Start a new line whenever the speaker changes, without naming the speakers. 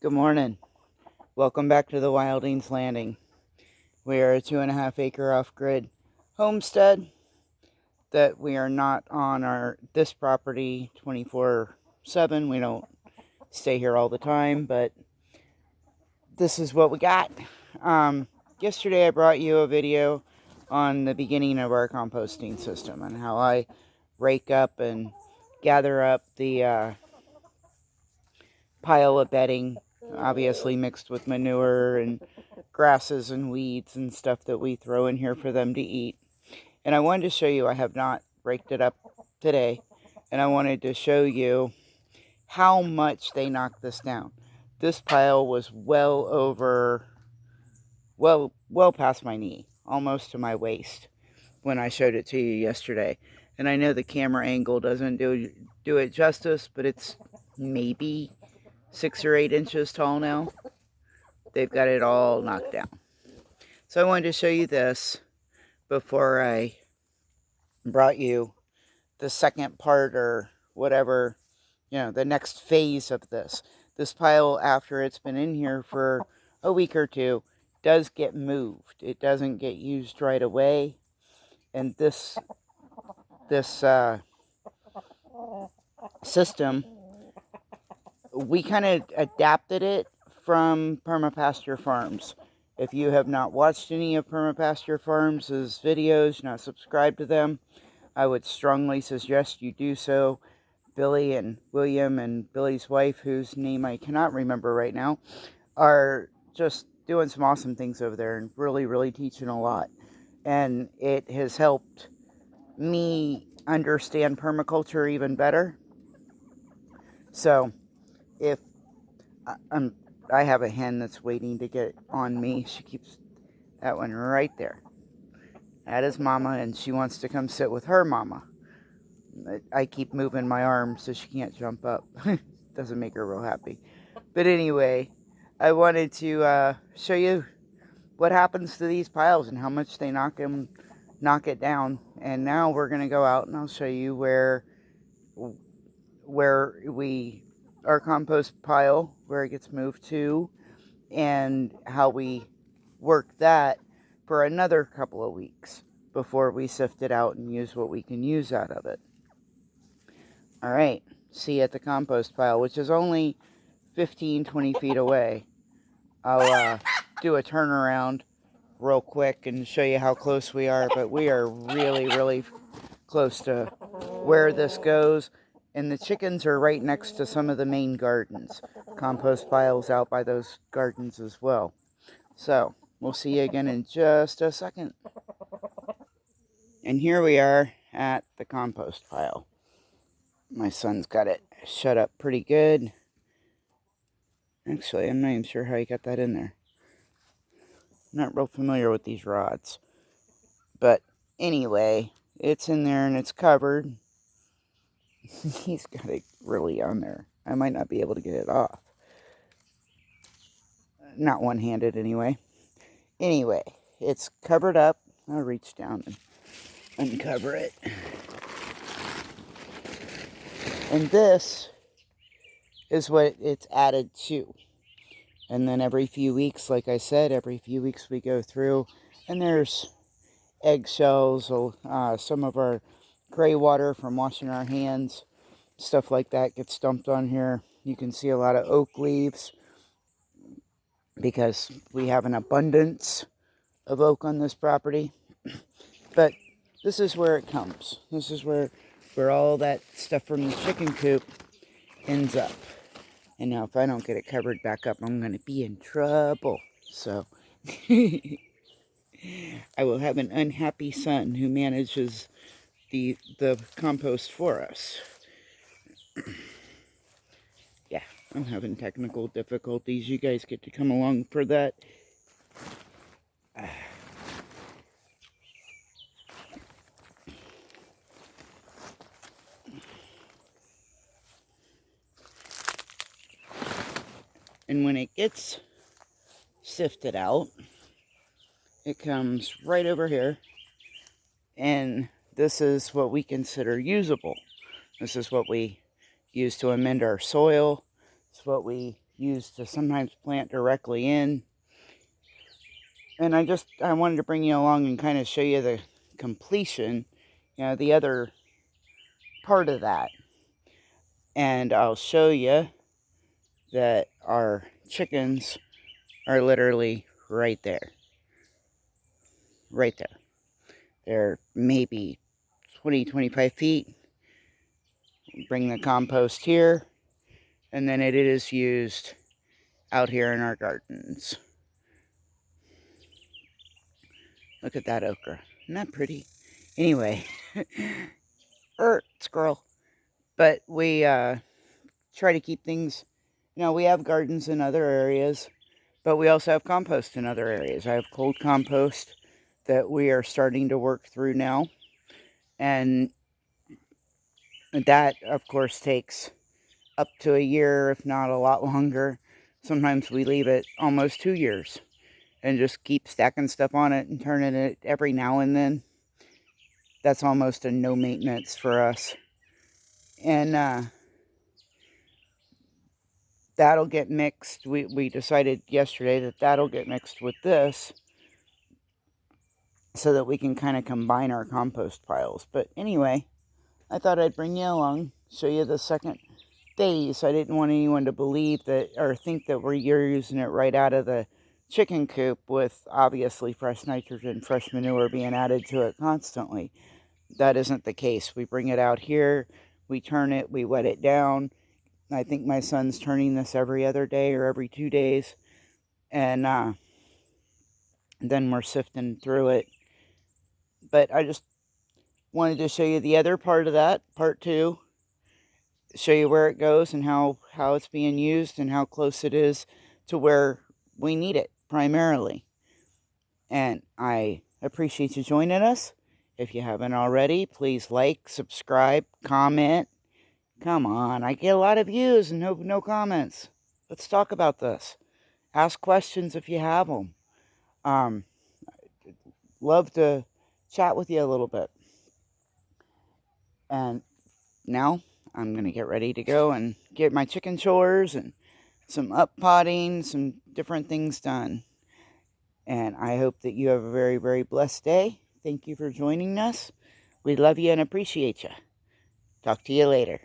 Good morning. Welcome back to the Wildings Landing. We are a 2.5 acre off-grid homestead that we are not on this property 24/7. We don't stay here all the time, but this is what we got. Yesterday I brought you a video on the beginning of our composting system and how I rake up and gather up the pile of bedding, obviously mixed with manure and grasses and weeds and stuff that we throw in here for them to eat. And I wanted to show you, I have not raked it up today, and I wanted to show you how much they knocked this down. This pile was well past my knee, almost to my waist when I showed it to you yesterday. And I know the camera angle doesn't do it justice, but it's maybe 6 or 8 inches tall now. They've got it all knocked down. So I wanted to show you this before I brought you the second part or whatever, the next phase of this. This pile, after it's been in here for a week or two, does get moved. It doesn't get used right away. And this system, we kind of adapted it from Permapasture Farms. If you have not watched any of Permapasture Farms' videos, not subscribed to them, I would strongly suggest you do so. Billy and William and Billy's wife, whose name I cannot remember right now, are just doing some awesome things over there and really teaching a lot. And it has helped me understand permaculture even better. So if I have a hen that's waiting to get on me. She keeps that one right there. That is Mama, and she wants to come sit with her Mama. I keep moving my arm so she can't jump up. Doesn't make her real happy. But anyway, I wanted to show you what happens to these piles and how much they knock it down. And now we're going to go out and I'll show you where our compost pile, where it gets moved to, and how we work that for another couple of weeks before we sift it out and use what we can use out of it. All right, see you at the compost pile, which is only 15-20 feet away. I'll do a turnaround real quick and show you how close we are, but we are really close to where this goes. And the chickens are right next to some of the main gardens. Compost piles out by those gardens as well. So, we'll see you again in just a second. And here we are at the compost pile. My son's got it shut up pretty good. Actually, I'm not even sure how he got that in there. I'm not real familiar with these rods. But anyway, it's in there and it's covered. He's got it really on there. I might not be able to get it off. Not one-handed anyway. Anyway, it's covered up. I'll reach down and uncover it. And this is what it's added to. And then every few weeks, like I said, every few weeks we go through, and there's eggshells, some of our gray water from washing our hands, stuff like that gets dumped on here. You can see a lot of oak leaves because we have an abundance of oak on this property. But this is where it comes. This is where all that stuff from the chicken coop ends up. And now if I don't get it covered back up, I'm going to be in trouble. So I will have an unhappy son who manages the compost for us. Yeah, I'm having technical difficulties. You guys get to come along for that. And when it gets sifted out, it comes right over here. And this is what we consider usable. This is what we use to amend our soil. It's what we used to sometimes plant directly in. And I wanted to bring you along and kind of show you the completion, the other part of that. And I'll show you that our chickens are literally right there. Right there. They're maybe 20, 25 feet. Bring the compost here, and then it is used out here in our gardens. Look at that okra. Isn't that pretty? Anyway, squirrel. But we try to keep things, we have gardens in other areas, but we also have compost in other areas. I have cold compost that we are starting to work through now. And that, of course, takes up to a year, if not a lot longer. Sometimes we leave it almost 2 years and just keep stacking stuff on it and turning it every now and then. That's almost a no maintenance for us. And that'll get mixed. We decided yesterday that that'll get mixed with this so that we can kind of combine our compost piles. But anyway, I thought I'd bring you along, show you the second phase. I didn't want anyone to believe that or think that you're using it right out of the chicken coop with obviously fresh nitrogen, fresh manure being added to it constantly. That isn't the case. We bring it out here, we turn it, we wet it down. I think my son's turning this every other day or every 2 days. And then we're sifting through it. But I just wanted to show you the other part of that, part 2. Show you where it goes and how it's being used and how close it is to where we need it primarily. And I appreciate you joining us. If you haven't already, please like, subscribe, comment. Come on, I get a lot of views and no comments. Let's talk about this. Ask questions if you have them. Love to chat with you a little bit. And now I'm going to get ready to go and get my chicken chores and some up potting, some different things done. And I hope that you have a very, very blessed day. Thank you for joining us. We love you and appreciate you. Talk to you later.